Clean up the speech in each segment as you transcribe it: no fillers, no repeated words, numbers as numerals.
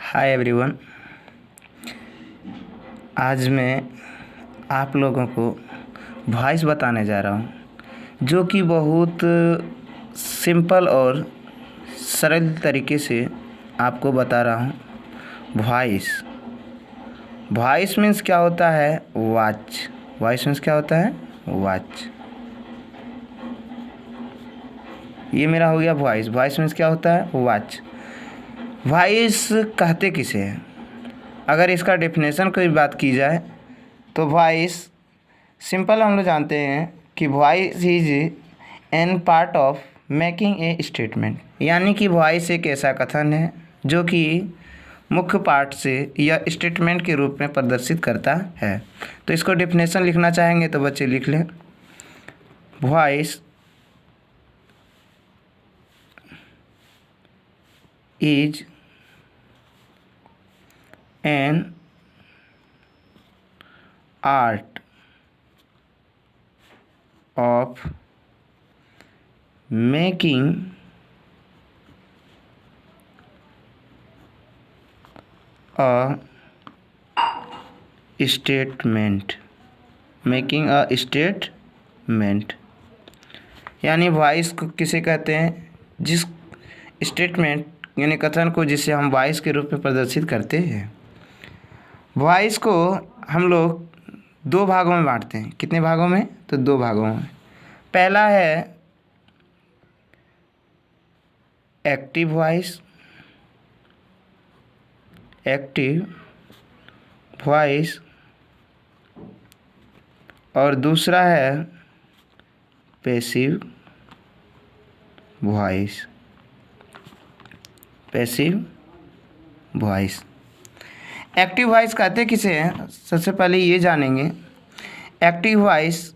Hi everyone. आज मैं आप लोगों को वॉइस बताने जा रहा हूँ जो कि बहुत सिंपल और सरल तरीके से आपको बता रहा हूँ। वॉइस मीन्स क्या होता है? वॉच। वॉइस मीन्स क्या होता है? वॉच। ये मेरा हो गया वॉइस। वॉइस मीन्स क्या होता है? वॉच। वॉइस कहते किसे हैं? अगर इसका डेफिनेशन की बात की जाए तो वॉइस सिंपल हम लोग जानते हैं कि voice is an part of making a statement, यानी कि वॉइस एक ऐसा कथन है जो कि मुख्य पार्ट से या स्टेटमेंट के रूप में प्रदर्शित करता है। तो इसको डेफिनेशन लिखना चाहेंगे तो बच्चे लिख लें। Voice is an art of making a statement, यानी वॉइस को किसे कहते हैं? जिस स्टेटमेंट यानी कथन को जिसे हम वॉइस के रूप में प्रदर्शित करते हैं। वॉइस को हम लोग दो भागों में बांटते हैं। कितने भागों में? तो दो भागों में। पहला है एक्टिव वॉइस, और दूसरा है पैसिव वॉइस। एक्टिव वॉइस कहते किसे हैं? सबसे पहले ये जानेंगे। एक्टिव वॉइस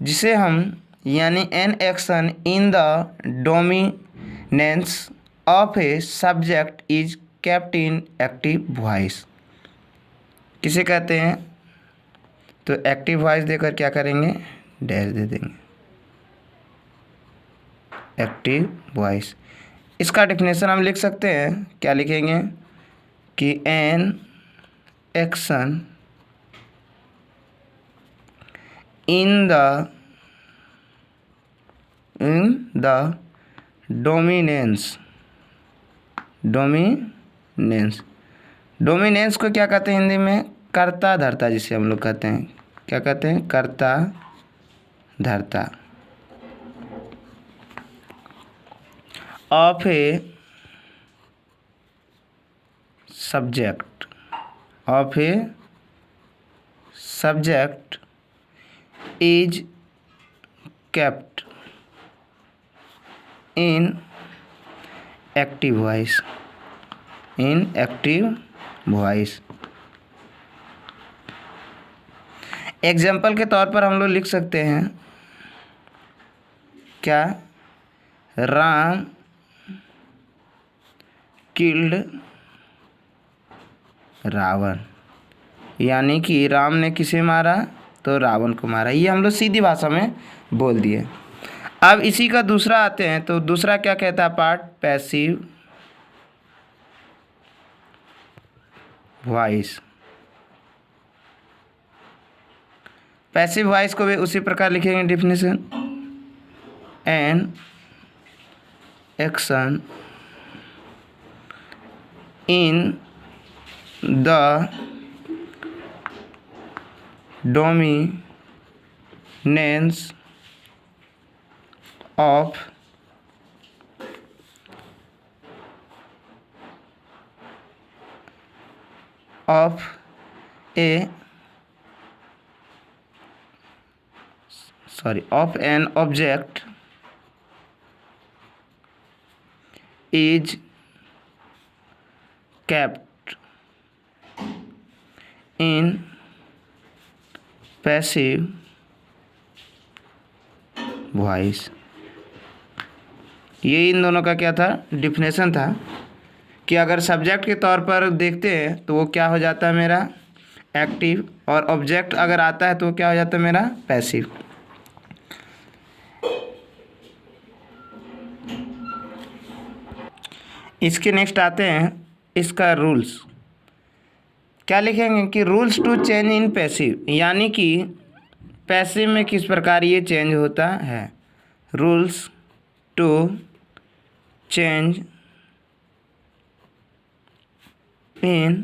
जिसे हम यानी an action in the dominance of a subject is kept in active voice किसे कहते हैं? तो एक्टिव वॉइस देकर क्या करेंगे? डैश दे देंगे। एक्टिव वॉइस, इसका डेफिनेशन हम लिख सकते हैं। क्या लिखेंगे? कि an action in the dominance को क्या कहते हैं हिंदी में? कर्ता धर्ता, जिसे हम लोग कहते हैं। क्या कहते हैं? कर्ता धर्ता। Of a subject is kept in active voice. Example के तौर पर हम लोग लिख सकते हैं क्या? राम किल्ड रावण, यानी कि राम ने किसे मारा? तो रावण को मारा। ये हम लोग सीधी भाषा में बोल दिए। अब इसी का दूसरा आते हैं तो दूसरा क्या कहता है part? Passive voice. Passive voice को भी उसी प्रकार लिखेंगे definition. An action in the dominance of an object is kept in passive voice। ये इन दोनों का क्या था? डिफिनेशन था कि अगर सब्जेक्ट के तौर पर देखते हैं तो वो क्या हो जाता है मेरा? एक्टिव, और ऑब्जेक्ट अगर आता है तो वो क्या हो जाता है मेरा? पैसिव। इसके नेक्स्ट आते हैं इसका रूल्स। क्या लिखेंगे कि rules to change in passive, यानी कि पैसिव में किस प्रकार ये चेंज होता है। Rules to change in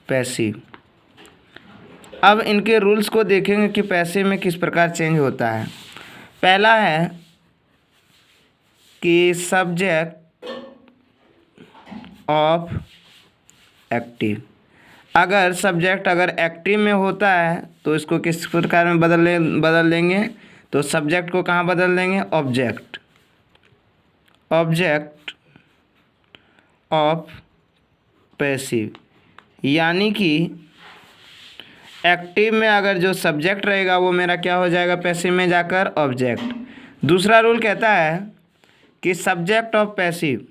passive. अब इनके रूल्स को देखेंगे कि पैसिव में किस प्रकार चेंज होता है। पहला है कि सब्जेक्ट ऑफ एक्टिव, अगर सब्जेक्ट अगर एक्टिव में होता है तो इसको किस प्रकार में बदल देंगे। तो सब्जेक्ट को कहाँ बदल देंगे, ऑब्जेक्ट, ऑब्जेक्ट ऑफ पैसिव, यानी कि एक्टिव में अगर जो सब्जेक्ट रहेगा वो मेरा क्या हो जाएगा, पैसिव में जाकर ऑब्जेक्ट। दूसरा रूल कहता है कि subject of passive,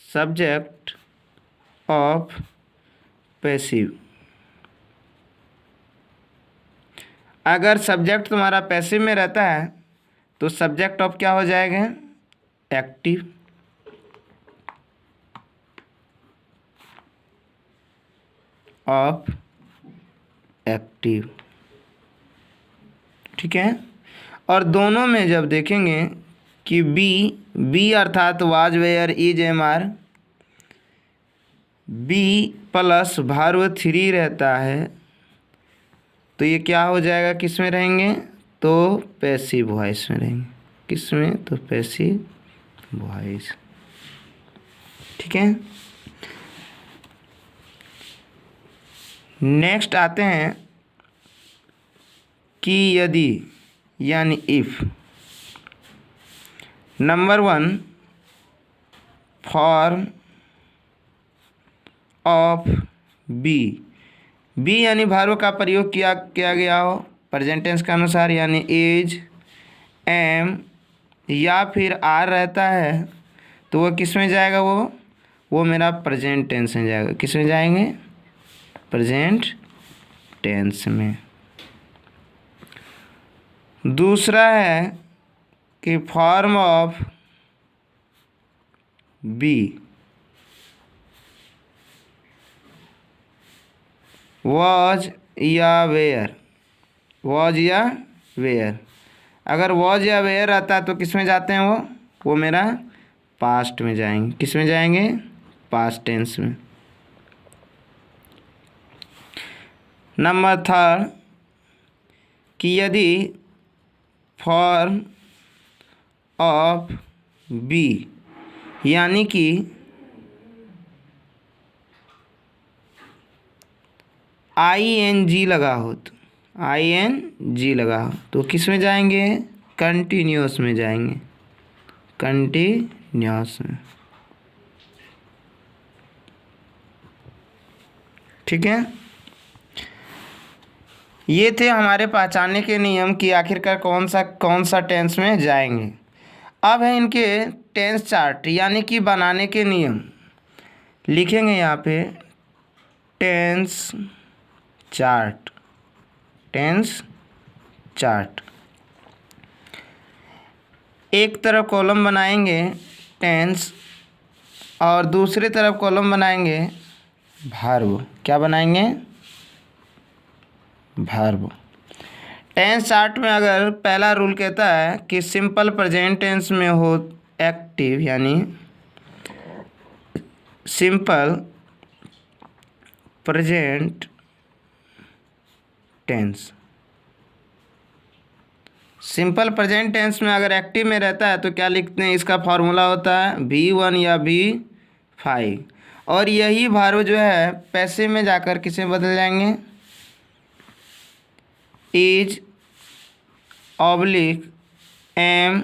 subject of passive, अगर सब्जेक्ट तुम्हारा पैसिव में रहता है तो सब्जेक्ट ऑफ क्या हो जाएगा, एक्टिव। ऑफ एक्टिव, ठीक है। और दोनों में जब देखेंगे कि बी अर्थात was were is am are, be plus verb 3 रहता है तो ये क्या हो जाएगा, किस में रहेंगे, तो पैसिव वॉइस में रहेंगे। किस में, तो पैसिव वॉइस, ठीक है। नेक्स्ट आते हैं कि यदि, यानी if. Number 1, form of be यानी भार्व का प्रयोग किया गया हो प्रेजेंट टेंस के अनुसार, यानी इज, एम या फिर आर रहता है तो वो किस में जाएगा, वो मेरा प्रेजेंट टेंस में जाएगा। किस में जाएंगे, प्रेजेंट टेंस में। दूसरा है कि फॉर्म ऑफ बी वॉज या वेयर, वॉज या वेयर, अगर वॉज या वेयर रहता है तो किस में जाते हैं, वो मेरा पास्ट में जाएंगे। किस में जाएंगे, पास्ट टेंस में। नंबर 3 कि यदि फॉर्म ऑफ बी यानी कि ING लगा हो, तो ING लगा हो तो किस में जाएंगे, कंटिन्यूअस में जाएंगे, कंटिन्यूअस में, ठीक है। ये थे हमारे पहचानने के नियम कि आखिरकार कौन सा टेंस में जाएंगे। अब है इनके टेंस चार्ट, यानी कि बनाने के नियम। लिखेंगे यहाँ पे टेंस चार्ट, टेंस चार्ट। एक तरफ कॉलम बनाएंगे टेंस और दूसरी तरफ कॉलम बनाएंगे भार्ब। क्या बनाएंगे, भार्ब। टेंस चार्ट में अगर पहला रूल कहता है कि सिंपल प्रेजेंट टेंस में हो एक्टिव, यानी simple present tense, simple present tense में अगर एक्टिव में रहता है तो क्या लिखते हैं, इसका फॉर्मूला होता है V1 या V5। और यही भार्ब जो है पैसिव में जाकर किसे बदल जाएंगे, is oblique am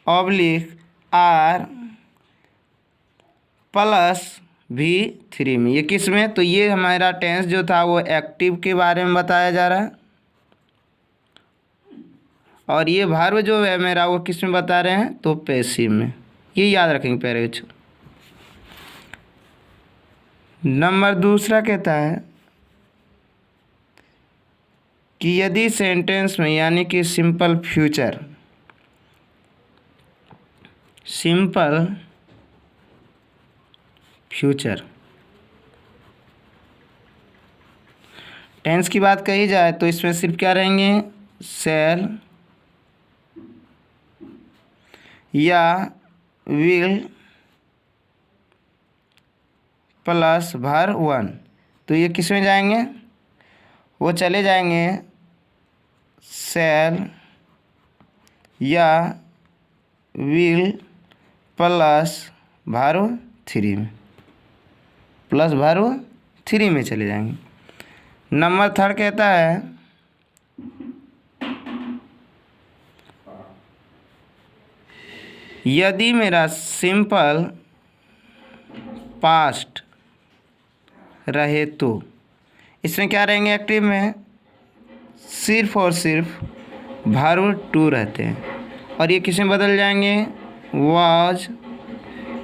oblique are plus V3 में। ये किस में, तो ये हमारा टेंस जो था वो एक्टिव के बारे में बताया जा रहा है और ये भार्ब जो है मेरा वो किस में बता रहे हैं, तो पैसिव में। ये याद रखेंगे प्यारे बच्चों। नंबर दूसरा कहता है कि यदि सेंटेंस में, यानी कि simple future, simple future. Tense की बात कही जाए तो इसमें सिर्फ क्या रहेंगे, शैल या विल प्लस भर वन। तो ये किस में जाएंगे, वो चले जाएंगे शैल या विल प्लस भारो थ्री में, प्लस भारो थ्री में चले जाएंगे। नंबर थर्ड कहता है यदि मेरा सिंपल पास्ट रहे तो। इसमें क्या रहेंगे एक्टिव में, सिर्फ और सिर्फ वर्ब टू रहते हैं और ये किस में बदल जाएंगे, वाज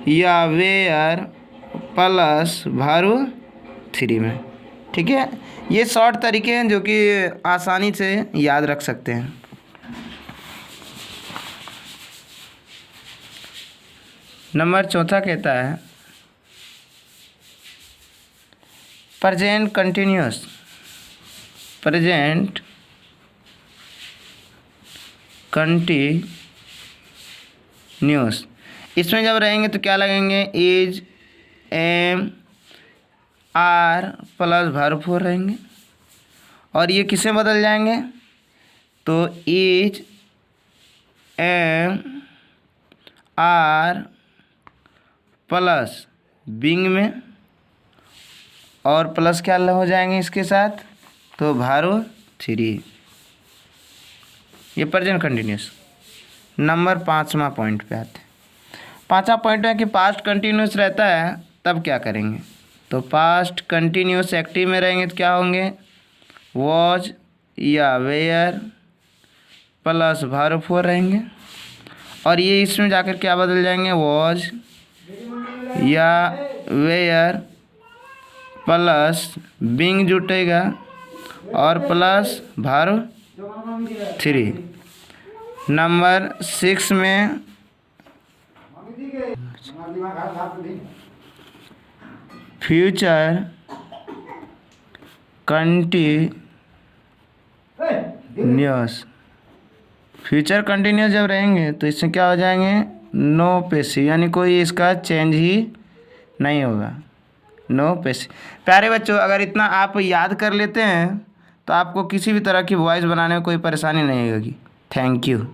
या वेयर प्लस वर्ब थ्री में। ठीक है, ये शॉर्ट तरीके हैं जो कि आसानी से याद रख सकते हैं। नंबर चौथा कहता है प्रेजेंट कंटिन्यूअस। प्रेजेंट कंटिन्यूअस, इसमें जब रहेंगे तो क्या लगेंगे, is am are plus verb four रहेंगे और ये किससे बदल जाएंगे, तो is am are plus being में और प्लस क्या हो जाएंगे इसके साथ, तो वर्ब थ्री। ये प्रेजेंट कंटिन्यूस। नंबर पाँचवा पॉइंट पे आते हैं। पाँचवा पॉइंट है कि पास्ट कंटिन्यूस रहता है तब क्या करेंगे, तो पास्ट कंटिन्यूस एक्टिव में रहेंगे तो क्या होंगे, वॉज या वेयर प्लस वर्ब फोर रहेंगे और ये इसमें जाकर क्या बदल जाएंगे, वॉज या वेयर प्लस बिंग जुटेगा और plus verb three. Number six में फ्यूचर कंटिन्यूअस। फ्यूचर कंटिन्यूअस जब रहेंगे तो इसमें क्या हो जाएंगे, नो पैसिव, यानी कोई इसका चेंज ही नहीं होगा, नो पैसिव। प्यारे बच्चों, अगर इतना आप याद कर लेते हैं तो आपको किसी भी तरह की वॉइस बनाने में कोई परेशानी नहीं होगी। Thank you.